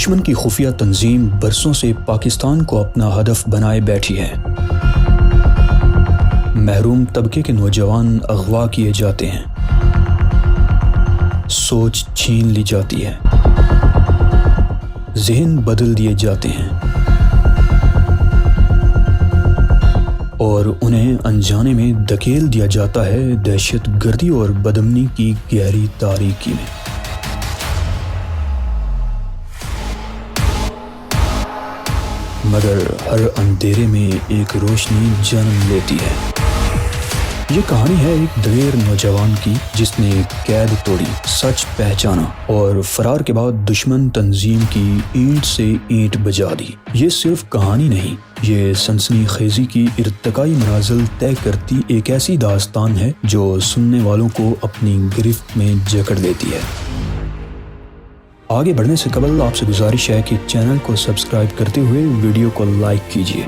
دشمن کی خفیہ تنظیم برسوں سے پاکستان کو اپنا ہدف بنائے بیٹھی ہے۔ محروم طبقے کے نوجوان اغوا کیے جاتے ہیں، سوچ چھین لی جاتی ہے، ذہن بدل دیے جاتے ہیں اور انہیں انجانے میں دھکیل دیا جاتا ہے دہشت گردی اور بدامنی کی گہری تاریکی میں۔ مگر ہر اندھیرے میں ایک روشنی جنم لیتی ہے۔ یہ کہانی ہے ایک دلیر نوجوان کی جس نے قید توڑی، سچ پہچانا اور فرار کے بعد دشمن تنظیم کی اینٹ سے اینٹ بجا دی۔ یہ صرف کہانی نہیں، یہ سنسنی خیزی کی ارتقائی منازل طے کرتی ایک ایسی داستان ہے جو سننے والوں کو اپنی گرفت میں جکڑ لیتی ہے۔ آگے بڑھنے سے قبل آپ سے گزارش ہے کہ چینل کو سبسکرائب کرتے ہوئے ویڈیو کو لائک کیجیے۔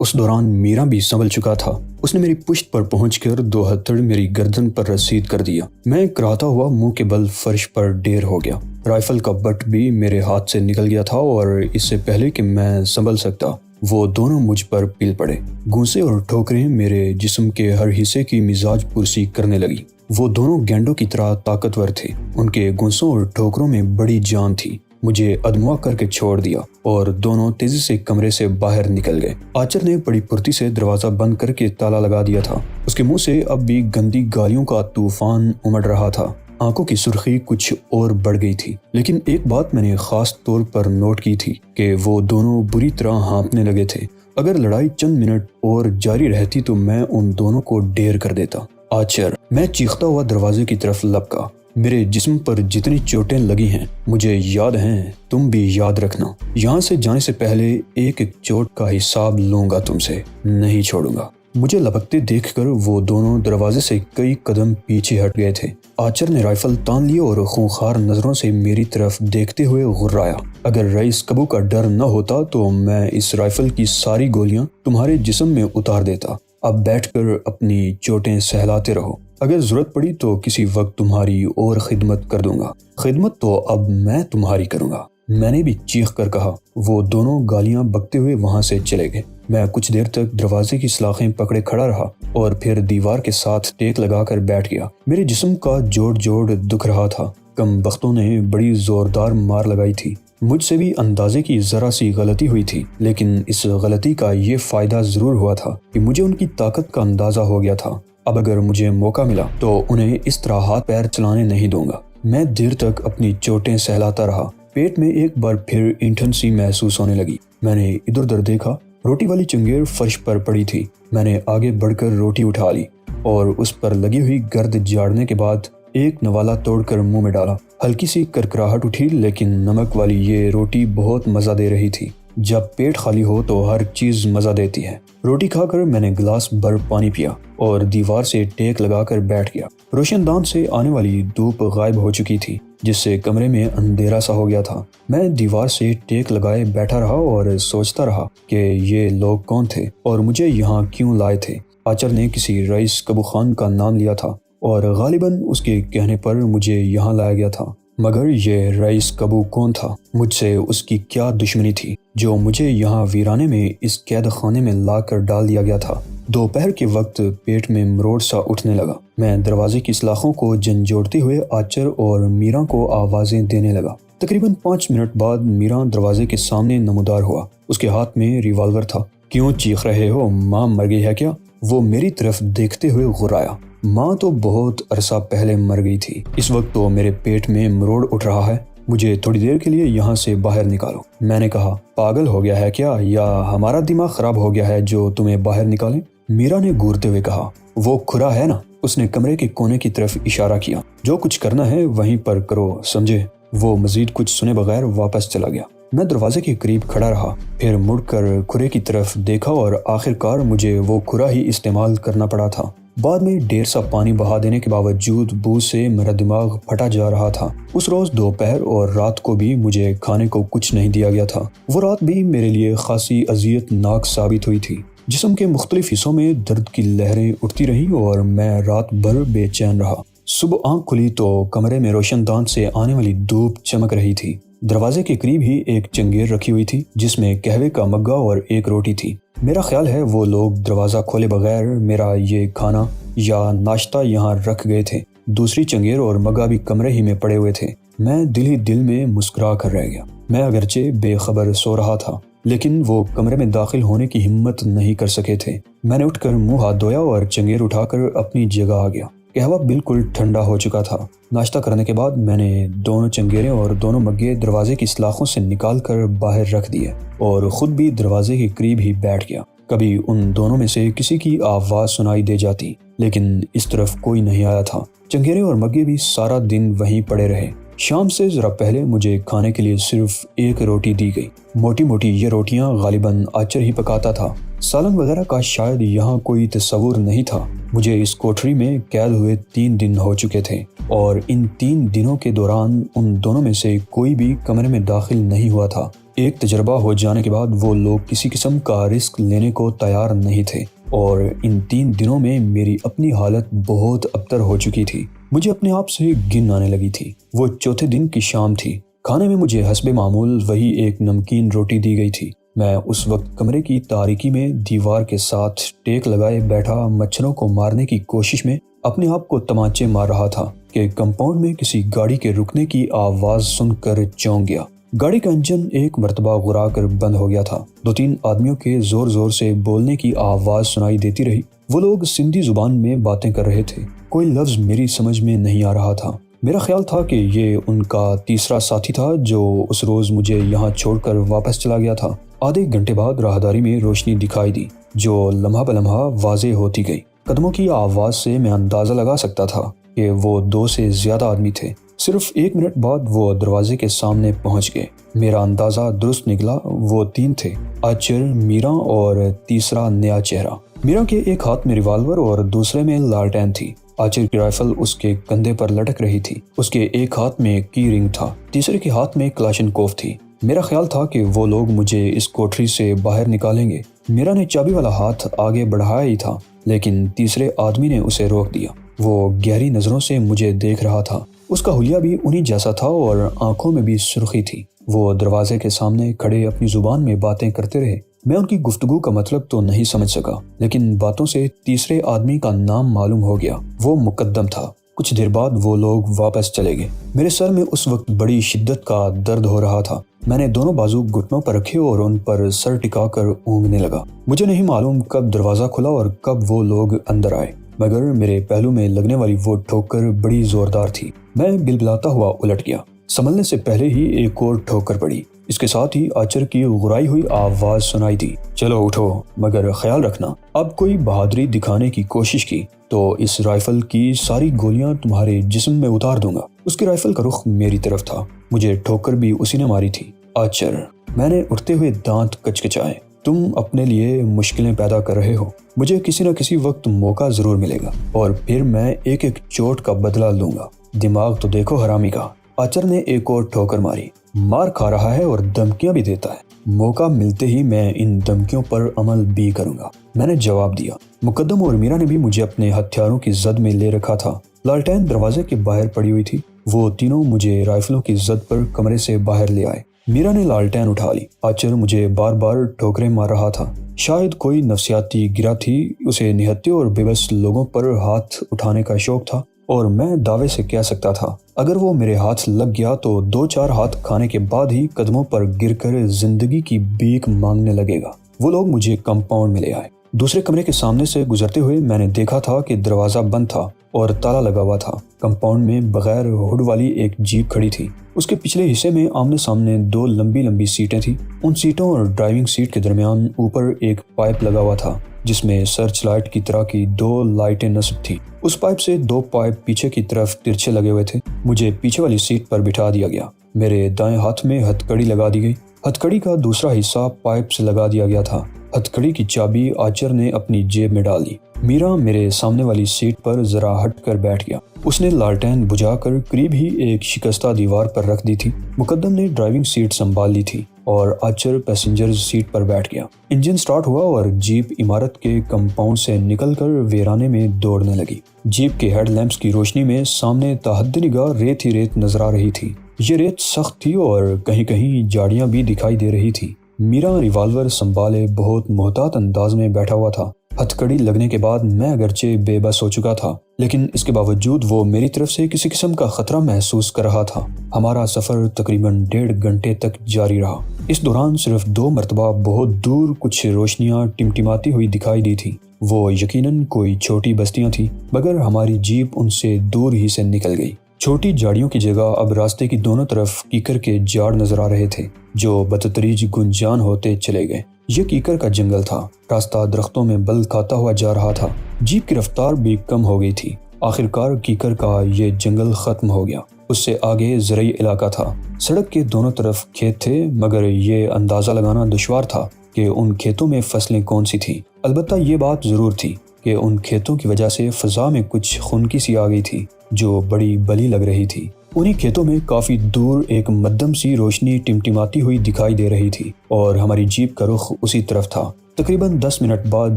اس دوران میرا بھی سنبھل چکا تھا۔ اس نے میری پشت پر پہنچ کر 2 ہتھڑ میری گردن پر رسید کر دیا۔ میں کراتا ہوا منہ کے بل فرش پر ڈیر ہو گیا۔ رائفل کا بٹ بھی میرے ہاتھ سے نکل گیا تھا اور اس سے پہلے کہ میں سنبھل سکتا وہ دونوں مجھ پر پل پڑے۔ گونسے اور ٹھوکریں میرے جسم کے ہر حصے کی مزاج پرسی کرنے لگی۔ وہ دونوں گینڈوں کی طرح طاقتور تھے۔ ان کے گونسوں اور ٹھوکروں میں بڑی جان تھی۔ مجھے ادموا کر کے چھوڑ دیا اور دونوں تیزی سے کمرے سے باہر نکل گئے۔ آچر نے بڑی پھرتی سے دروازہ بند کر کے تالا لگا دیا تھا۔ اس کے منہ سے اب بھی گندی گالیوں کا طوفان امڑ رہا تھا۔ آنکھوں کی سرخی کچھ اور بڑھ گئی تھی، لیکن ایک بات میں نے خاص طور پر نوٹ کی تھی کہ وہ دونوں بری طرح ہانپنے لگے تھے۔ اگر لڑائی چند منٹ اور جاری رہتی تو میں ان دونوں کو ڈھیر کر دیتا۔ آچر، میں چیختا ہوا دروازے کی طرف لپکا۔ میرے جسم پر جتنی چوٹیں لگی ہیں مجھے یاد ہیں، تم بھی یاد رکھنا۔ یہاں سے جانے سے پہلے ایک ایک چوٹ کا حساب لوں گا، تم سے نہیں چھوڑوں گا۔ مجھے لپکتے دیکھ کر وہ دونوں دروازے سے کئی قدم پیچھے ہٹ گئے تھے۔ آچر نے رائفل تان لی اور خونخوار نظروں سے میری طرف دیکھتے ہوئے غرایا۔ اگر رئیس کبو کا ڈر نہ ہوتا تو میں اس رائفل کی ساری گولیاں تمہارے جسم میں اتار دیتا۔ اب بیٹھ کر اپنی چوٹیں سہلاتے رہو، اگر ضرورت پڑی تو کسی وقت تمہاری اور خدمت کر دوں گا۔ خدمت تو اب میں تمہاری کروں گا، میں نے بھی چیخ کر کہا۔ وہ دونوں گالیاں بکتے ہوئے وہاں سے چلے گئے۔ میں کچھ دیر تک دروازے کی سلاخیں پکڑے کھڑا رہا اور پھر دیوار کے ساتھ ٹیک لگا کر بیٹھ گیا۔ میرے جسم کا جوڑ دکھ رہا تھا۔ کم بختوں نے بڑی زوردار مار لگائی تھی۔ مجھ سے بھی اندازے کی ذرا سی غلطی ہوئی تھی، لیکن اس غلطی کا یہ فائدہ ضرور ہوا تھا کہ مجھے ان کی طاقت کا اندازہ ہو گیا تھا۔ اب اگر مجھے موقع ملا تو انہیں اس طرح ہاتھ پیر چلانے نہیں دوں گا۔ میں دیر تک اپنی چوٹیں سہلاتا رہا۔ پیٹ میں ایک بار پھر اینٹھن سی محسوس ہونے لگی۔ میں نے ادھر ادھر دیکھا، روٹی والی چنگیر فرش پر پڑی تھی۔ میں نے آگے بڑھ کر روٹی اٹھا لی اور اس پر لگی ہوئی گرد جھاڑنے کے بعد ایک نوالا توڑ کر منہ میں ڈالا۔ ہلکی سی کرکراہٹ اٹھی، لیکن نمک والی یہ روٹی بہت مزہ دے رہی تھی۔ جب پیٹ خالی ہو تو ہر چیز مزہ دیتی ہے۔ روٹی کھا کر میں نے گلاس بھر پانی پیا اور دیوار سے ٹیک لگا کر بیٹھ گیا۔ روشن دان سے آنے والی دھوپ غائب ہو چکی تھی، جس سے کمرے میں اندھیرا سا ہو گیا تھا۔ میں دیوار سے ٹیک لگائے بیٹھا رہا اور سوچتا رہا کہ یہ لوگ کون تھے اور مجھے یہاں کیوں لائے تھے۔ آچر نے کسی رئیس کبو خان کا نام لیا تھا اور غالباً اس کے کہنے پر مجھے یہاں لایا گیا تھا۔ مگر یہ رئیس کبو کون تھا؟ مجھ سے اس کی کیا دشمنی تھی جو مجھے یہاں ویرانے میں اس قید خانے میں لا کر ڈال دیا گیا تھا؟ دوپہر کے وقت پیٹ میں مروڑ سا اٹھنے لگا۔ میں دروازے کی سلاخوں کو جھنجھوڑتے ہوئے آچر اور میرا کو آوازیں دینے لگا۔ تقریباً 5 منٹ بعد میرا دروازے کے سامنے نمودار ہوا۔ اس کے ہاتھ میں ریوالور تھا۔ کیوں چیخ رہے ہو؟ ماں مر گئی ہے کیا؟ وہ میری طرف دیکھتے ہوئے غرایا۔ ماں تو بہت عرصہ پہلے مر گئی تھی، اس وقت تو میرے پیٹ میں مروڑ اٹھ رہا ہے۔ مجھے تھوڑی دیر کے لیے یہاں سے باہر نکالو۔ میں نے کہا، پاگل ہو گیا ہے کیا یا ہمارا دماغ خراب ہو گیا ہے جو تمہیں باہر نکالیں؟ میرا نے گورتے ہوئے کہا، وہ کھرا ہے نا؟ اس نے کمرے کے کونے کی طرف اشارہ کیا۔ جو کچھ کرنا ہے وہیں پر کرو، سمجھے؟ وہ مزید کچھ سنے بغیر واپس چلا گیا۔ میں دروازے کے قریب کھڑا رہا، پھر مڑ کر کھرے کی طرف دیکھا اور آخرکار مجھے وہ کھرا ہی استعمال کرنا پڑا تھا۔ بعد میں ڈھیر سا پانی بہا دینے کے باوجود بو سے میرا دماغ پھٹا جا رہا تھا۔ اس روز دوپہر اور رات کو بھی مجھے کھانے کو کچھ نہیں دیا گیا تھا۔ وہ رات بھی میرے لیے خاصی اذیت ناک ثابت ہوئی تھی۔ جسم کے مختلف حصوں میں درد کی لہریں اٹھتی رہیں اور میں رات بھر بے چین رہا۔ صبح آنکھ کھلی تو کمرے میں روشن دان سے آنے والی دھوپ چمک رہی تھی۔ دروازے کے قریب ہی ایک چنگیر رکھی ہوئی تھی جس میں قہوے کا مگا اور ایک روٹی تھی۔ میرا خیال ہے وہ لوگ دروازہ کھولے بغیر میرا یہ کھانا یا ناشتہ یہاں رکھ گئے تھے۔ دوسری چنگیر اور مگا بھی کمرے ہی میں پڑے ہوئے تھے۔ میں دل ہی دل میں مسکرا کر رہ گیا۔ میں اگرچہ بے خبر سو رہا تھا لیکن وہ کمرے میں داخل ہونے کی ہمت نہیں کر سکے تھے۔ میں نے اٹھ کر منہ ہاتھ دھویا اور چنگیر اٹھا کر اپنی جگہ آ گیا۔ قہوہ بالکل ٹھنڈا ہو چکا تھا۔ ناشتہ کرنے کے بعد میں نے دونوں چنگیریں اور دونوں مگے دروازے کی سلاخوں سے نکال کر باہر رکھ دیے اور خود بھی دروازے کے قریب ہی بیٹھ گیا۔ کبھی ان دونوں میں سے کسی کی آواز سنائی دے جاتی لیکن اس طرف کوئی نہیں آیا تھا۔ چنگیریں اور مگے بھی سارا دن وہیں پڑے رہے۔ شام سے ذرا پہلے مجھے کھانے کے لیے صرف ایک روٹی دی گئی۔ موٹی موٹی یہ روٹیاں غالباً آچر ہی پکاتا تھا۔ سالن وغیرہ کا شاید یہاں کوئی تصور نہیں تھا۔ مجھے اس کوٹری میں قید ہوئے 3 دن ہو چکے تھے اور ان 3 دنوں کے دوران ان دونوں میں سے کوئی بھی کمرے میں داخل نہیں ہوا تھا۔ ایک تجربہ ہو جانے کے بعد وہ لوگ کسی قسم کا رسک لینے کو تیار نہیں تھے اور ان 3 دنوں میں میری اپنی حالت بہت ابتر ہو چکی تھی۔ مجھے اپنے آپ سے گن آنے لگی تھی۔ وہ چوتھے دن کی شام تھی۔ کھانے میں مجھے حسب معمول وہی ایک نمکین روٹی دی گئی تھی۔ میں اس وقت کمرے کی تاریکی میں دیوار کے ساتھ ٹیک لگائے بیٹھا مچھروں کو مارنے کی کوشش میں اپنے آپ کو تمانچے مار رہا تھا کہ کمپاؤنڈ میں کسی گاڑی کے رکنے کی آواز سن کر چونک گیا۔ گاڑی کا انجن ایک مرتبہ گھرا کر بند ہو گیا تھا۔ 2-3 آدمیوں کے زور زور سے بولنے کی آواز سنائی دیتی رہی۔ وہ لوگ سندھی زبان میں باتیں کر رہے تھے۔ کوئی لفظ میری سمجھ میں نہیں آ رہا تھا۔ میرا خیال تھا کہ یہ ان کا تیسرا ساتھی تھا جو اس روز مجھے یہاں چھوڑ کر واپس چلا گیا تھا۔ آدھے گھنٹے بعد راہداری میں روشنی دکھائی دی جو لمحہ بلمحہ واضح ہوتی گئی۔ قدموں کی آواز سے میں اندازہ لگا سکتا تھا کہ وہ 2 سے زیادہ آدمی تھے۔ صرف 1 منٹ بعد وہ دروازے کے سامنے پہنچ گئے۔ میرا اندازہ درست نکلا، وہ 3 تھے: آچر، میراں اور تیسرا نیا چہرہ۔ میراں کے ایک ہاتھ میں ریوالور اور دوسرے میں لالٹین تھی۔ آچر کی رائفل اس کے کندھے پر لٹک رہی تھی۔ اس کے ایک ہاتھ میں کی رنگ تھا، تیسرے کے ہاتھ میں کلاشنکوف تھی۔ میرا خیال تھا کہ وہ لوگ مجھے اس کوٹری سے باہر نکالیں گے۔ میراں نے چابی والا ہاتھ آگے بڑھایا ہی تھا لیکن تیسرے آدمی نے اسے روک دیا۔ وہ گہری نظروں سے مجھے دیکھ رہا تھا۔ اس کا حلیہ بھی انہی جیسا تھا اور آنکھوں میں بھی سرخی تھی۔ وہ دروازے کے سامنے کھڑے اپنی زبان میں باتیں کرتے رہے۔ میں ان کی گفتگو کا مطلب تو نہیں سمجھ سکا لیکن باتوں سے تیسرے آدمی کا نام معلوم ہو گیا۔ وہ مقدم تھا۔ کچھ دیر بعد وہ لوگ واپس چلے گئے۔ میرے سر میں اس وقت بڑی شدت کا درد ہو رہا تھا۔ میں نے دونوں بازو گھٹنوں پر رکھے اور ان پر سر ٹکا کر اونگنے لگا۔ مجھے نہیں معلوم کب دروازہ کھلا اور کب وہ لوگ اندر آئے مگر میرے پہلو میں لگنے والی وہ ٹھوکر بڑی زوردار تھی۔ میں بلبلاتا ہوا الٹ گیا۔ سنبھلنے سے پہلے ہی ایک اور ٹھوکر پڑی۔ اس کے ساتھ ہی آچر کی غرائی ہوئی آواز سنائی دی: چلو اٹھو، مگر خیال رکھنا اب کوئی بہادری دکھانے کی کوشش کی تو اس رائفل کی ساری گولیاں تمہارے جسم میں اتار دوں گا۔ اس کی رائفل کا رخ میری طرف تھا۔ مجھے ٹھوکر بھی اسی نے ماری تھی۔ آچر، میں نے اٹھتے ہوئے دانت کچکچائے، تم اپنے لیے مشکلیں پیدا کر رہے ہو۔ مجھے کسی نہ کسی وقت موقع ضرور ملے گا اور پھر میں ایک ایک چوٹ کا بدلہ لوں گا۔ دماغ تو دیکھو حرامی کا۔ آچر نے ایک اور ٹھوکر ماری۔ مار کھا رہا ہے اور دھمکیاں بھی دیتا ہے۔ موقع ملتے ہی میں ان دھمکیوں پر عمل بھی کروں گا، میں نے جواب دیا۔ مقدم اور میرا نے بھی مجھے اپنے ہتھیاروں کی زد میں لے رکھا تھا۔ لالٹین دروازے کے باہر پڑی ہوئی تھی۔ وہ تینوں مجھے رائفلوں کی زد پر کمرے سے باہر لے آئے۔ میرا نے لالٹین اٹھا لی۔ آچر مجھے بار بار ٹھوکریں مار رہا تھا۔ شاید کوئی نفسیاتی گرہ تھی، اسے نہتے اور بے بس لوگوں پر ہاتھ اٹھانے کا شوق تھا اور میں دعوے سے کہہ سکتا تھا اگر وہ میرے ہاتھ لگ گیا تو 2-4 ہاتھ کھانے کے بعد ہی قدموں پر گر کر زندگی کی بھیک مانگنے لگے گا۔ وہ لوگ مجھے کمپاؤنڈ میں لے آئے۔ دوسرے کمرے کے سامنے سے گزرتے ہوئے میں نے دیکھا تھا کہ دروازہ بند تھا اور تالا لگا ہوا تھا۔ کمپاؤنڈ میں بغیر ہڈ والی ایک جیپ کھڑی تھی۔ اس کے پچھلے حصے میں آمنے سامنے 2 لمبی لمبی سیٹیں تھیں۔ ان سیٹوں اور ڈرائیونگ سیٹ کے درمیان اوپر ایک پائپ لگا ہوا تھا جس میں سرچ لائٹ کی طرح کی 2 لائٹیں نصب تھی۔ اس پائپ سے 2 پائپ پیچھے کی طرف ترچھے لگے ہوئے تھے۔ مجھے پیچھے والی سیٹ پر بٹھا دیا گیا۔ میرے دائیں ہاتھ میں ہتھ کڑی لگا دی گئی۔ ہتھ کڑی کا دوسرا حصہ پائپ سے لگا دیا گیا تھا۔ ہتھ کڑی کی چابی آچر نے اپنی جیب میں ڈال دی۔ میرا میرے سامنے والی سیٹ پر ذرا ہٹ کر بیٹھ گیا۔ اس نے لالٹین بجھا کر قریب ہی ایک شکستہ دیوار پر رکھ دی تھی۔ مقدم نے ڈرائیونگ سیٹ سنبھال لی تھی اور آچر پیسنجر سیٹ پر بیٹھ گیا۔ انجن سٹارٹ ہوا اور جیپ عمارت کے کمپاؤنڈ سے نکل کر ویرانے میں دوڑنے لگی۔ جیپ کے ہیڈ لیمپس کی روشنی میں سامنے تحد نگاہ ریت ہی ریت نظر آ رہی تھی۔ یہ ریت سخت تھی اور کہیں کہیں جاڑیاں بھی دکھائی دے رہی تھی۔ میرا ریوالور سنبھالے بہت محتاط انداز میں بیٹھا ہوا تھا۔ ہتھ کڑی لگنے کے بعد میں اگرچہ بے بس ہو چکا تھا، لیکن اس کے باوجود وہ میری طرف سے کسی قسم کا خطرہ محسوس کر رہا تھا۔ ہمارا سفر تقریباً 1.5 گھنٹے تک جاری رہا۔ اس دوران صرف 2 مرتبہ بہت دور کچھ روشنیاں ٹمٹماتی ہوئی دکھائی دی تھی۔ وہ یقیناً کوئی چھوٹی بستیاں تھیں، مگر ہماری جیپ ان سے دور ہی سے نکل گئی۔ چھوٹی جھاڑیوں کی جگہ اب راستے کی دونوں طرف کیکر کے جھاڑ نظر آ رہے تھے، جو بتدریج گنجان ہوتے چلے گئے۔ یہ کیکر کا جنگل تھا۔ راستہ درختوں میں بل کھاتا ہوا جا رہا تھا۔ جیپ کی رفتار بھی کم ہو گئی تھی۔ آخرکار کیکر کا یہ جنگل ختم ہو گیا۔ اس سے آگے زرعی علاقہ تھا۔ سڑک کے دونوں طرف کھیت تھے، مگر یہ اندازہ لگانا دشوار تھا کہ ان کھیتوں میں فصلیں کون سی تھیں۔ البتہ یہ بات ضرور تھی کہ ان کھیتوں کی وجہ سے فضا میں کچھ خنکی سی آ گئی تھی، جو بڑی بلی لگ رہی تھی۔ انہی کھیتوں میں کافی دور ایک مدھم سی روشنی ٹمٹماتی ہوئی دکھائی دے رہی تھی، اور ہماری جیپ کا رخ اسی طرف تھا۔ تقریباً 10 منٹ بعد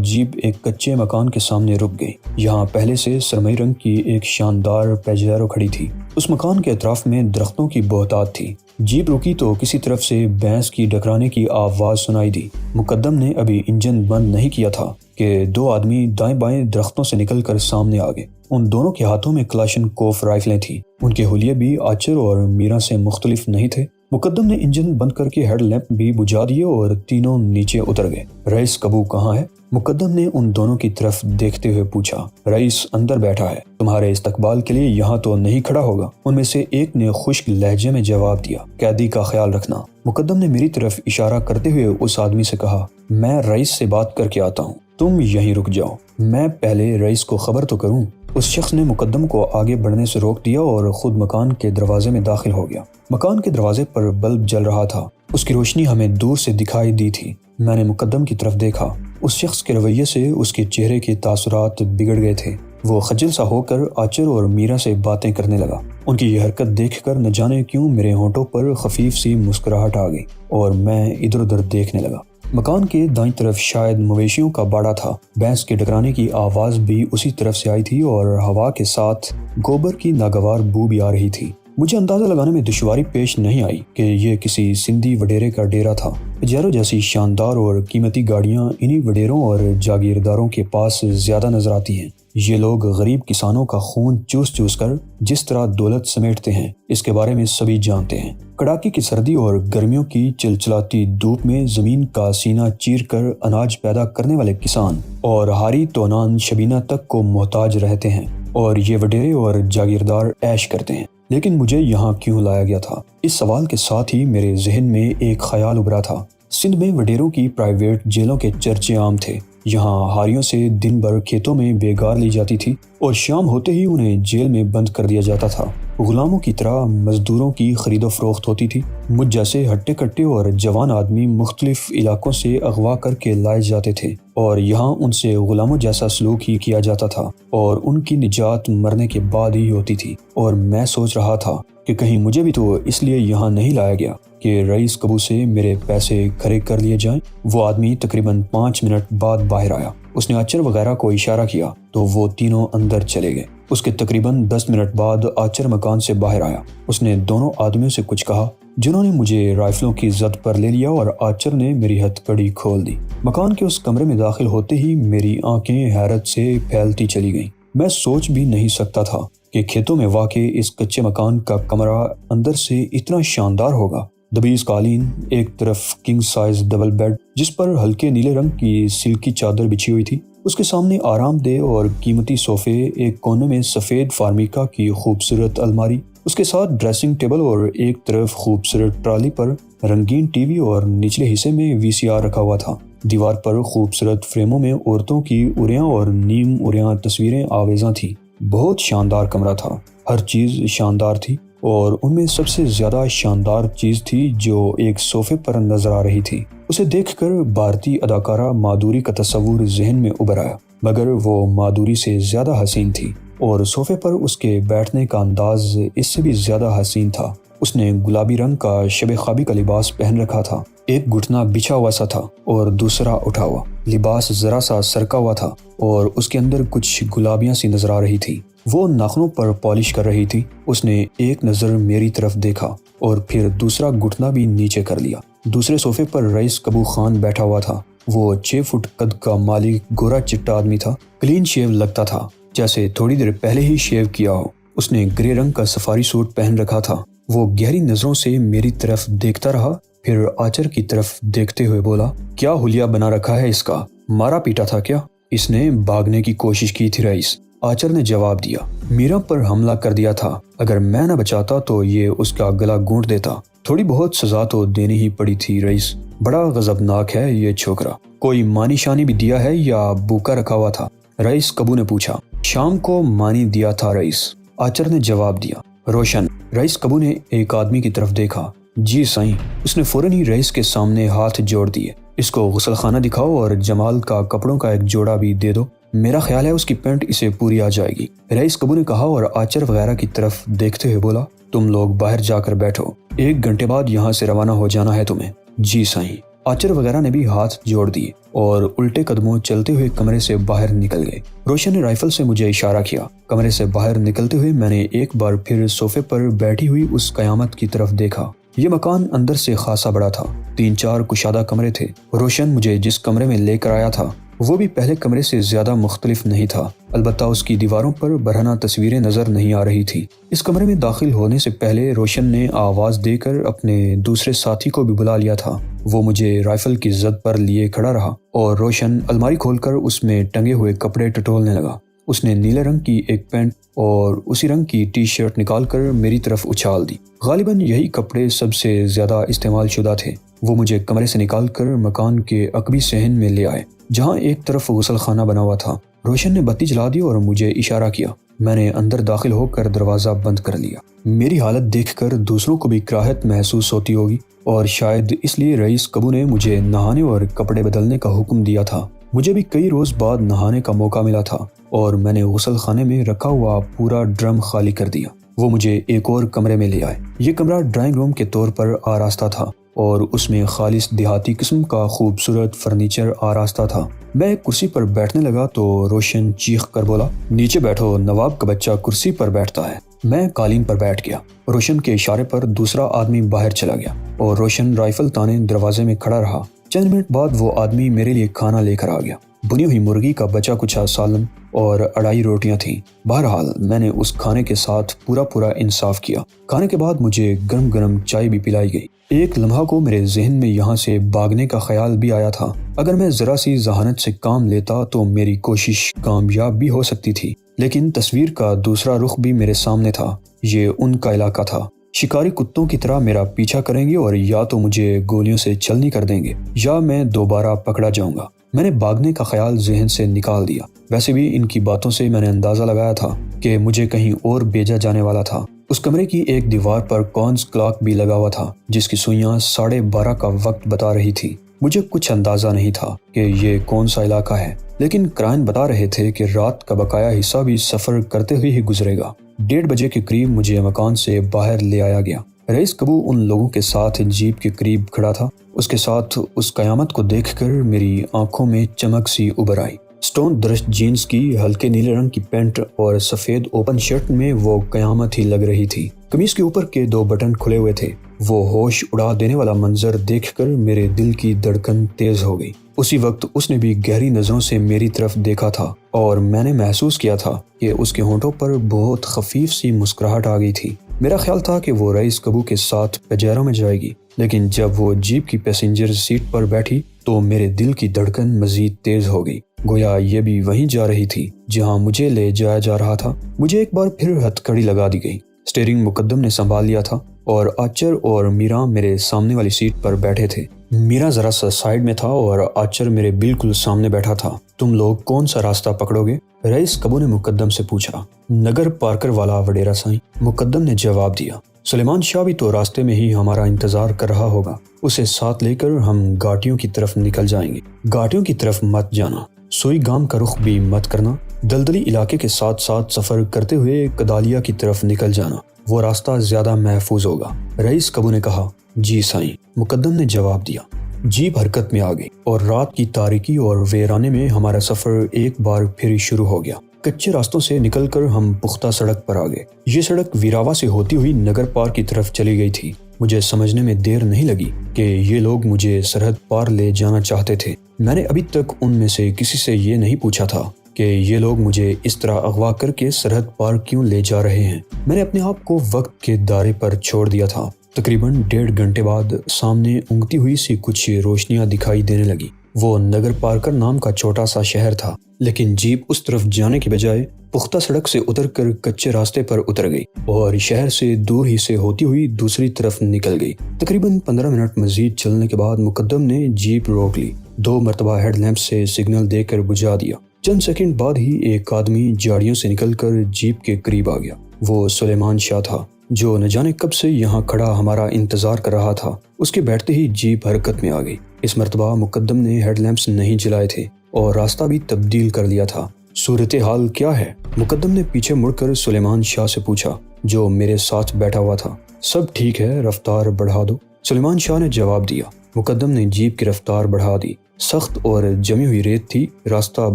جیپ ایک کچے مکان کے سامنے رک گئی۔ یہاں پہلے سے سرمئی رنگ کی ایک شاندار پیجیرو کھڑی تھی۔ اس مکان کے اطراف میں درختوں کی بہتات تھی۔ جیپ رکی تو کسی طرف سے بھینس کی ڈکرانے کی آواز سنائی دی۔ مقدم نے ابھی انجن بند نہیں کیا تھا کہ 2 آدمی دائیں بائیں درختوں سے نکل کر سامنے آ گئے۔ ان دونوں کے ہاتھوں میں کلاشن کوف رائفلیں تھیں۔ ان کے حلیے بھی آچر اور میرا سے مختلف نہیں تھے۔ مقدم نے انجن بند کر کے ہیڈ لیمپ بھی بجھا دیے اور تینوں نیچے اتر گئے۔ رئیس کبو کہاں ہے؟ مقدم نے ان دونوں کی طرف دیکھتے ہوئے پوچھا۔ رئیس اندر بیٹھا ہے، تمہارے استقبال کے لیے یہاں تو نہیں کھڑا ہوگا۔ ان میں سے ایک نے خشک لہجے میں جواب دیا۔ قیدی کا خیال رکھنا۔ مقدم نے میری طرف اشارہ کرتے ہوئے اس آدمی سے کہا، میں رئیس سے بات کر کے آتا ہوں، تم یہیں رک جاؤ، میں پہلے رئیس کو خبر تو کروں۔ اس شخص نے مقدم کو آگے بڑھنے سے روک دیا اور خود مکان کے دروازے میں داخل ہو گیا۔ مکان کے دروازے پر بلب جل رہا تھا۔ اس کی روشنی ہمیں دور سے دکھائی دی تھی۔ میں نے مقدم کی طرف دیکھا۔ اس شخص کے رویے سے اس کے چہرے کے تاثرات بگڑ گئے تھے۔ وہ خجل سا ہو کر آچر اور میرا سے باتیں کرنے لگا۔ ان کی یہ حرکت دیکھ کر نہ جانے کیوں میرے ہونٹوں پر خفیف سی مسکراہٹ آ گئی اور میں ادھر ادھر دیکھنے لگا۔ مکان کے دائیں طرف شاید مویشیوں کا باڑا تھا۔ بھینس کے ڈکرانے کی آواز بھی اسی طرف سے آئی تھی اور ہوا کے ساتھ گوبر کی ناگوار بو بھی آ رہی تھی۔ مجھے اندازہ لگانے میں دشواری پیش نہیں آئی کہ یہ کسی سندھی وڈیرے کا ڈیرا تھا۔ پجیرو جیسی شاندار اور قیمتی گاڑیاں انہی وڈیروں اور جاگیرداروں کے پاس زیادہ نظر آتی ہیں۔ یہ لوگ غریب کسانوں کا خون چوس چوس کر جس طرح دولت سمیٹتے ہیں، اس کے بارے میں سبھی جانتے ہیں۔ کڑاکی کی سردی اور گرمیوں کی چلچلاتی دھوپ میں زمین کا سینہ چیر کر اناج پیدا کرنے والے کسان اور ہاری تونان شبینہ تک کو محتاج رہتے ہیں، اور یہ وڈیرے اور جاگیردار عیش کرتے ہیں۔ لیکن مجھے یہاں کیوں لایا گیا تھا؟ اس سوال کے ساتھ ہی میرے ذہن میں ایک خیال ابھرا تھا۔ سندھ میں وڈیروں کی پرائیویٹ جیلوں کے چرچے عام تھے۔ یہاں ہاریوں سے دن بھر کھیتوں میں بےگار لی جاتی تھی اور شام ہوتے ہی انہیں جیل میں بند کر دیا جاتا تھا۔ غلاموں کی طرح مزدوروں کی خرید و فروخت ہوتی تھی۔ مجھ جیسے ہٹے کٹے اور جوان آدمی مختلف علاقوں سے اغوا کر کے لائے جاتے تھے اور یہاں ان سے غلاموں جیسا سلوک ہی کیا جاتا تھا اور ان کی نجات مرنے کے بعد ہی ہوتی تھی۔ اور میں سوچ رہا تھا کہ کہیں مجھے بھی تو اس لیے یہاں نہیں لایا گیا کہ رئیس کبو سے میرے پیسے کھڑے کر لیے جائیں۔ وہ آدمی تقریباً 5 منٹ بعد باہر آیا۔ اس نے آچر وغیرہ کو اشارہ کیا تو وہ تینوں اندر چلے گئے۔ اس کے تقریباً 10 منٹ بعد آچر مکان سے باہر آیا۔ اس نے دونوں آدمیوں سے کچھ کہا، جنہوں نے مجھے رائفلوں کی زد پر لے لیا، اور آچر نے میری ہتھ کڑی کھول دی۔ مکان کے اس کمرے میں داخل ہوتے ہی میری آنکھیں حیرت سے پھیلتی چلی گئیں۔ میں سوچ بھی نہیں سکتا تھا کہ کھیتوں میں واقع اس کچے مکان کا کمرہ اندر سے اتنا شاندار ہوگا۔ دبیز قالین، ایک طرف کنگ سائز ڈبل بیڈ جس پر ہلکے نیلے رنگ کی سلکی چادر بچھی ہوئی تھی، اس کے سامنے آرام دہ اور قیمتی صوفے، ایک کونے میں سفید فارمیکا کی خوبصورت الماری، اس کے ساتھ ڈریسنگ ٹیبل اور ایک طرف خوبصورت ٹرالی پر رنگین ٹی وی اور نچلے حصے میں VCR رکھا ہوا تھا۔ دیوار پر خوبصورت فریموں میں عورتوں کی عریاں اور نیم عریاں تصویریں آویزاں تھیں۔ بہت شاندار کمرہ تھا۔ ہر چیز شاندار تھی، اور ان میں سب سے زیادہ شاندار چیز تھی جو ایک صوفے پر نظر آ رہی تھی۔ اسے دیکھ کر بھارتی اداکارہ مادھوری کا تصور ذہن میں ابھر آیا، مگر وہ مادھوری سے زیادہ حسین تھی، اور صوفے پر اس کے بیٹھنے کا انداز اس سے بھی زیادہ حسین تھا۔ اس نے گلابی رنگ کا شب خوابی کا لباس پہن رکھا تھا۔ ایک گھٹنا بچھا ہوا سا تھا اور دوسرا اٹھا ہوا۔ لباس ذرا سا سرکا ہوا تھا اور اس کے اندر کچھ گلابیاں سی نظر آ رہی تھی۔ وہ ناخنوں پر پالش کر رہی تھی۔ اس نے ایک نظر میری طرف دیکھا اور پھر دوسرا گھٹنا بھی نیچے کر لیا۔ دوسرے صوفے پر رئیس کبو خان بیٹھا ہوا تھا۔ وہ 6 فٹ قد کا مالک گورا چٹا آدمی تھا۔ کلین شیو لگتا تھا، جیسے تھوڑی دیر پہلے ہی شیو کیا ہو۔ اس نے گرے رنگ کا سفاری سوٹ پہن رکھا تھا۔ وہ گہری نظروں سے میری طرف دیکھتا رہا، پھر آچر کی طرف دیکھتے ہوئے بولا، کیا حلیہ بنا رکھا ہے اس کا؟ مارا پیٹا تھا کیا؟ اس نے بھاگنے کی کوشش کی تھی رئیس، آچر نے جواب دیا۔ میرا پر حملہ کر دیا تھا، اگر میں نہ بچاتا تو یہ اس کا گلا گھونٹ دیتا۔ تھوڑی بہت سزا تو دینی ہی پڑی تھی رئیس، بڑا غضبناک ہے یہ چھوکرا۔ کوئی مانی شانی بھی دیا ہے یا بھوکا رکھا ہوا تھا؟ رئیس کبو نے پوچھا۔ شام کو مانی دیا تھا رئیس، آچر نے جواب دیا۔ روشن؟ رئیس کبو نے ایک آدمی کی طرف دیکھا۔ جی سائیں۔ اس نے فوراً ہی رئیس کے سامنے ہاتھ جوڑ دیے۔ اس کو غسل خانہ دکھاؤ اور جمال کا کپڑوں کا ایک جوڑا بھی دے دو، میرا خیال ہے اس کی پینٹ اسے پوری آ جائے گی، رئیس کبو نے کہا اور آچر وغیرہ کی طرف دیکھتے ہوئے بولا، تم لوگ باہر جا کر بیٹھو، 1 گھنٹے بعد یہاں سے روانہ ہو جانا ہے تمہیں۔ جی سائیں۔ آچر وغیرہ نے بھی ہاتھ جوڑ دیے اور الٹے قدموں چلتے ہوئے کمرے سے باہر نکل گئے۔ روشن نے رائفل سے مجھے اشارہ کیا۔ کمرے سے باہر نکلتے ہوئے میں نے ایک بار پھر صوفے پر بیٹھی ہوئی اس قیامت کی طرف دیکھا۔ یہ مکان اندر سے خاصا بڑا تھا، 3-4 کشادہ کمرے تھے۔ روشن مجھے جس کمرے میں لے کر آیا تھا وہ بھی پہلے کمرے سے زیادہ مختلف نہیں تھا، البتہ اس کی دیواروں پر برہنہ تصویریں نظر نہیں آ رہی تھی۔ اس کمرے میں داخل ہونے سے پہلے روشن نے آواز دے کر اپنے دوسرے ساتھی کو بھی بلا لیا تھا۔ وہ مجھے رائفل کی زد پر لیے کھڑا رہا اور روشن الماری کھول کر اس میں ٹنگے ہوئے کپڑے ٹٹولنے لگا۔ اس نے نیلے رنگ کی ایک پینٹ اور اسی رنگ کی ٹی شرٹ نکال کر میری طرف اچھال دی۔ غالباً یہی کپڑے سب سے زیادہ استعمال شدہ تھے۔ وہ مجھے کمرے سے نکال کر مکان کے عقبی صحن میں لے آئے، جہاں ایک طرف غسل خانہ بنا ہوا تھا۔ روشن نے بتی جلا دی اور مجھے اشارہ کیا۔ میں نے اندر داخل ہو کر دروازہ بند کر لیا۔ میری حالت دیکھ کر دوسروں کو بھی کراہت محسوس ہوتی ہوگی، اور شاید اس لیے رئیس کبو نے مجھے نہانے اور کپڑے بدلنے کا حکم دیا تھا۔ مجھے بھی کئی روز بعد نہانے کا موقع ملا تھا اور میں نے غسل خانے میں رکھا ہوا پورا ڈرم خالی کر دیا۔ وہ مجھے ایک اور کمرے میں لے آئے۔ یہ کمرہ ڈرائنگ روم کے طور پر آراستہ تھا اور اس میں خالص دیہاتی قسم کا خوبصورت فرنیچر آراستہ تھا۔ میں ایک کرسی پر بیٹھنے لگا تو روشن چیخ کر بولا، نیچے بیٹھو، نواب کا بچہ کرسی پر بیٹھتا ہے۔ میں قالین پر بیٹھ گیا۔ روشن کے اشارے پر دوسرا آدمی باہر چلا گیا اور روشن رائفل تانے دروازے میں کھڑا رہا۔ چند منٹ بعد وہ آدمی میرے لیے کھانا لے کر آ گیا۔ بنی ہوئی مرغی کا بچا کچا سالن اور 2.5 روٹیاں تھیں۔ بہرحال میں نے اس کھانے کے ساتھ پورا انصاف کیا۔ کھانے کے بعد مجھے گرم گرم چائے بھی پلائی گئی۔ ایک لمحہ کو میرے ذہن میں یہاں سے بھاگنے کا خیال بھی آیا تھا۔ اگر میں ذرا سی ذہانت سے کام لیتا تو میری کوشش کامیاب بھی ہو سکتی تھی، لیکن تصویر کا دوسرا رخ بھی میرے سامنے تھا۔ یہ ان کا علاقہ تھا۔ شکاری کتوں کی طرح میرا پیچھا کریں گے اور یا تو مجھے گولیوں سے چھلنی کر دیں گے یا میں دوبارہ پکڑا جاؤں گا۔ میں نے بھاگنے کا خیال ذہن سے نکال دیا۔ ویسے بھی ان کی باتوں سے میں نے اندازہ لگایا تھا کہ مجھے کہیں اور بھیجا جانے والا تھا۔ اس کمرے کی ایک دیوار پر کونز کلاک بھی لگا ہوا تھا، جس کی سوئیاں 12:30 کا وقت بتا رہی تھی۔ مجھے کچھ اندازہ نہیں تھا کہ یہ کون سا علاقہ ہے، لیکن کرائن بتا رہے تھے کہ رات کا بقایا حصہ بھی سفر کرتے ہوئے ہی گزرے گا۔ 1:30 بجے کے قریب مجھے مکان سے باہر لے آیا گیا۔ رئیس کبو ان لوگوں کے ساتھ جیپ کے قریب کھڑا تھا۔ اس کے ساتھ اس قیامت کو دیکھ کر میری آنکھوں میں چمک سی ابھر آئی۔ سٹون درشت جینز کی ہلکے نیلے رنگ کی پینٹ اور سفید اوپن شرٹ میں وہ قیامت ہی لگ رہی تھی۔ قمیص کے اوپر کے 2 بٹن کھلے ہوئے تھے۔ وہ ہوش اڑا دینے والا منظر دیکھ کر میرے دل کی دھڑکن تیز ہو گئی۔ اسی وقت اس نے بھی گہری نظروں سے میری طرف دیکھا تھا اور میں نے محسوس کیا تھا کہ اس کے ہونٹوں پر بہت خفیف سی مسکراہٹ آ گئی تھی۔ میرا خیال تھا کہ وہ رئیس کبو کے ساتھ پجیروں میں جائے گی، لیکن جب وہ جیپ کی پیسنجر سیٹ پر بیٹھی تو میرے دل کی دھڑکن مزید تیز ہو گئی، گویا یہ بھی وہیں جا رہی تھی جہاں مجھے لے جایا جا رہا تھا۔ مجھے ایک بار پھر ہتھکڑی لگا دی گئی۔ اسٹیئرنگ مقدم نے سنبھال لیا تھا اور آچر اور میرا میرے سامنے والی سیٹ پر بیٹھے تھے۔ میرا ذرا سا سائیڈ میں تھا اور آچر میرے بالکل سامنے بیٹھا تھا۔ تم لوگ کون سا راستہ پکڑو گے؟ رئیس کبو نے مقدم سے پوچھا۔ نگر پارکر والا وڈیرا سائیں، مقدم نے جواب دیا۔ سلیمان شاہ بھی تو راستے میں ہی ہمارا انتظار کر رہا ہوگا، اسے ساتھ لے کر ہم گھاٹیوں کی طرف نکل جائیں گے۔ گھاٹیوں کی طرف مت جانا، سوئی گام کا رخ بھی مت کرنا، دلدلی علاقے کے ساتھ ساتھ سفر کرتے ہوئے کدالیا کی طرف نکل جانا، وہ راستہ زیادہ محفوظ ہوگا۔ رئیس کبو نے کہا۔ جی سائیں، مقدم نے جواب دیا۔ جیپ حرکت میں آ گئی اور رات کی تاریکی اور ویرانے میں ہمارا سفر ایک بار پھر شروع ہو گیا۔ کچے راستوں سے نکل کر ہم پختہ سڑک پر آ گئے۔ یہ سڑک ویراوا سے ہوتی ہوئی نگر پار کی طرف چلی گئی تھی۔ مجھے سمجھنے میں دیر نہیں لگی کہ یہ لوگ مجھے سرحد پار لے جانا چاہتے تھے۔ میں نے ابھی تک ان میں سے کسی سے یہ نہیں پوچھا تھا کہ یہ لوگ مجھے اس طرح اغوا کر کے سرحد پار کیوں لے جا رہے ہیں۔ میں نے اپنے آپ کو وقت کے دائرے پر چھوڑ دیا تھا۔ تقریباً 1.5 گھنٹے بعد سامنے اونگتی ہوئی سی کچھ روشنیاں دکھائی دینے لگی۔ وہ نگر پارکر نام کا چھوٹا سا شہر تھا، لیکن جیپ اس طرف جانے کی بجائے پختہ سڑک سے اتر کر کچے راستے پر اتر گئی اور شہر سے دور ہی سے ہوتی ہوئی دوسری طرف نکل گئی۔ تقریباً 15 منٹ مزید چلنے کے بعد مقدم نے جیپ روک لی، 2 مرتبہ ہیڈ لیمپ سے سگنل دے کر بجھا دیا۔ چند سیکنڈ بعد ہی ایک آدمی جھاڑیوں سے نکل کر جیپ کے قریب آ گیا۔ وہ سلیمان شاہ تھا، جو نہ جانے کب سے یہاں کھڑا ہمارا انتظار کر رہا تھا۔ اس کے بیٹھتے ہی جیپ حرکت میں آ گئی۔ اس مرتبہ مقدم نے ہیڈ لیمپس نہیں جلائے تھے اور راستہ بھی تبدیل کر لیا تھا۔ صورتحال کیا ہے؟ مقدم نے پیچھے مڑ کر سلیمان شاہ سے پوچھا، جو میرے ساتھ بیٹھا ہوا تھا۔ سب ٹھیک ہے، رفتار بڑھا دو، سلیمان شاہ نے جواب دیا۔ مقدم نے جیپ کی رفتار بڑھا دی۔ سخت اور جمی ہوئی ریت تھی، راستہ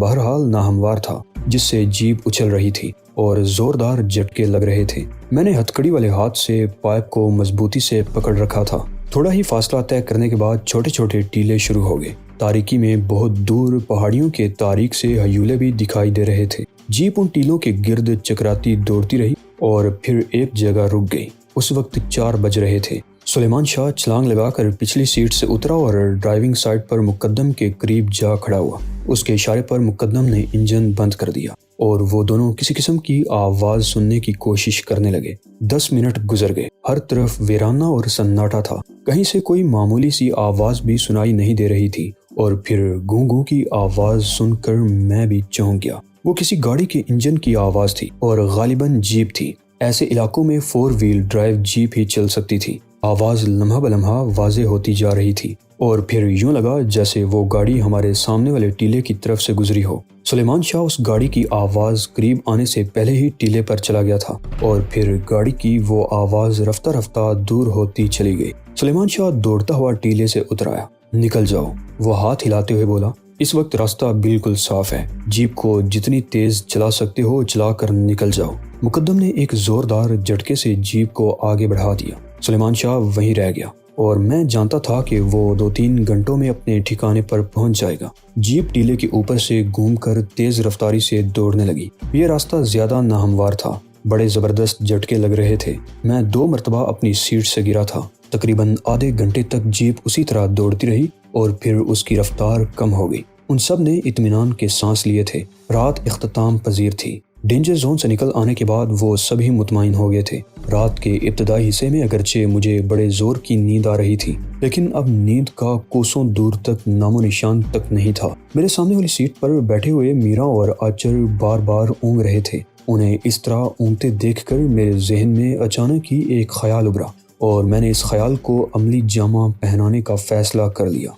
بہرحال ناہموار تھا جس سے جیپ اچھل رہی تھی اور زوردار جھٹکے لگ رہے تھے۔ میں نے ہتھکڑی والے ہاتھ سے پائپ کو مضبوطی سے پکڑ رکھا تھا۔ تھوڑا ہی فاصلہ طے کرنے کے بعد چھوٹے چھوٹے ٹیلے شروع ہو گئے۔ تاریکی میں بہت دور پہاڑیوں کے تاریک سے ہیولے بھی دکھائی دے رہے تھے۔ جیپ ان ٹیلوں کے گرد چکراتی دوڑتی رہی اور پھر ایک جگہ رک گئی۔ اس وقت 4 بج رہے تھے۔ سلیمان شاہ چھلانگ لگا کر پچھلی سیٹ سے اترا اور ڈرائیونگ سائٹ پر مقدم کے قریب جا کھڑا ہوا۔ اس کے اشارے پر مقدم نے انجن بند کر دیا اور وہ دونوں کسی قسم کی آواز سننے کی کوشش کرنے لگے۔ 10 منٹ گزر گئے۔ ہر طرف ویرانہ اور سناٹا تھا، کہیں سے کوئی معمولی سی آواز بھی سنائی نہیں دے رہی تھی، اور پھر گوں گوں کی آواز سن کر میں بھی چونک گیا۔ وہ کسی گاڑی کے انجن کی آواز تھی اور غالباً جیپ تھی۔ ایسے علاقوں میں 4 وہیل ڈرائیو جیپ ہی چل سکتی تھی۔ آواز لمحہ بلمحہ واضح ہوتی جا رہی تھی اور پھر یوں لگا جیسے وہ گاڑی ہمارے سامنے والے ٹیلے کی طرف سے گزری ہو۔ سلیمان شاہ اس گاڑی کی آواز قریب آنے سے پہلے ہی ٹیلے پر چلا گیا تھا اور پھر گاڑی کی وہ آواز رفتہ رفتہ دور ہوتی چلی گئی۔ سلیمان شاہ دوڑتا ہوا ٹیلے سے اتر آیا۔ نکل جاؤ، وہ ہاتھ ہلاتے ہوئے بولا۔ اس وقت راستہ بالکل صاف ہے، جیپ کو جتنی تیز چلا سکتے ہو چلا کر نکل جاؤ۔ مقدم نے ایک زوردار جھٹکے سے جیپ کو آگے بڑھا دیا۔ سلیمان شاہ وہیں رہ گیا اور میں جانتا تھا کہ وہ 2-3 گھنٹوں میں اپنے ٹھکانے پر پہنچ جائے گا۔ جیپ ٹیلے کے اوپر سے گھوم کر تیز رفتاری سے دوڑنے لگی۔ یہ راستہ زیادہ ناہموار تھا، بڑے زبردست جھٹکے لگ رہے تھے۔ میں 2 مرتبہ اپنی سیٹ سے گرا تھا۔ تقریباً آدھے گھنٹے تک جیپ اسی طرح دوڑتی رہی اور پھر اس کی رفتار کم ہو گئی۔ ان سب نے اطمینان کے سانس لیے تھے۔ رات اختتام پذیر تھی۔ ڈینجر زون سے نکل آنے کے بعد وہ سبھی مطمئن ہو گئے تھے۔ رات کے ابتدائی حصے میں اگرچہ مجھے بڑے زور کی نیند آ رہی تھی، لیکن اب نیند کا کوسوں دور تک نام و نشان تک نہیں تھا۔ میرے سامنے والی سیٹ پر بیٹھے ہوئے میرا اور آچر بار بار اونگ رہے تھے۔ انہیں اس طرح اونگتے دیکھ کر میرے ذہن میں اچانک ہی ایک خیال ابھرا اور میں نے اس خیال کو عملی جامہ پہنانے کا فیصلہ کر لیا۔